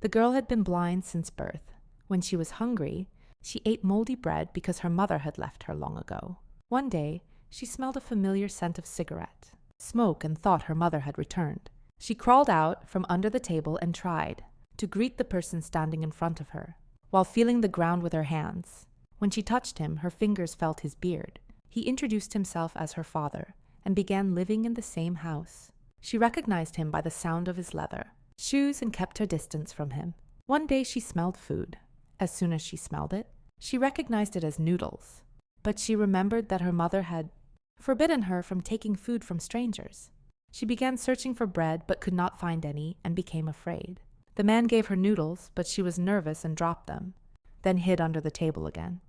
The girl had been blind since birth. When she was hungry, she ate moldy bread because her mother had left her long ago. One day, she smelled a familiar scent of cigarette, smoke, and thought her mother had returned. She crawled out from under the table and tried to greet the person standing in front of her, while feeling the ground with her hands. When she touched him, her fingers felt his beard. He introduced himself as her father and began living in the same house. She recognized him by the sound of his leather shoes and kept her distance from him. One day she smelled food. As soon as she smelled it, she recognized it as noodles. But she remembered that her mother had forbidden her from taking food from strangers. She began searching for bread but could not find any and became afraid. The man gave her noodles, but she was nervous and dropped them, then hid under the table again.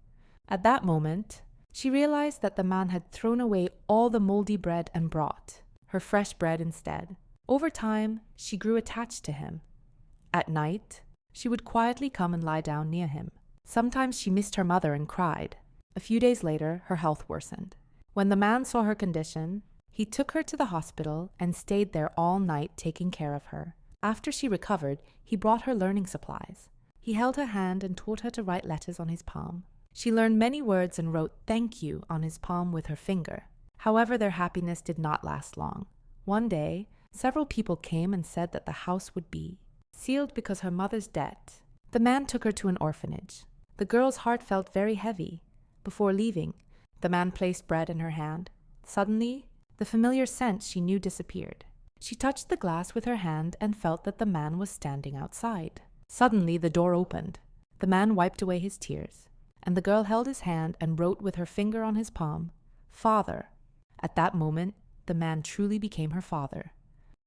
At that moment, she realized that the man had thrown away all the moldy bread and brought her fresh bread instead. Over time, she grew attached to him. At night, she would quietly come and lie down near him. Sometimes she missed her mother and cried. A few days later, her health worsened. When the man saw her condition, he took her to the hospital and stayed there all night taking care of her. After she recovered, he brought her learning supplies. He held her hand and taught her to write letters on his palm. She learned many words and wrote "thank you" on his palm with her finger. However, their happiness did not last long. One day, several people came and said that the house would be sealed because her mother's debt. The man took her to an orphanage. The girl's heart felt very heavy. Before leaving, the man placed bread in her hand. Suddenly, the familiar scent she knew disappeared. She touched the glass with her hand and felt that the man was standing outside. Suddenly, the door opened. The man wiped away his tears, and the girl held his hand and wrote with her finger on his palm, "Father." At that moment, the man truly became her father.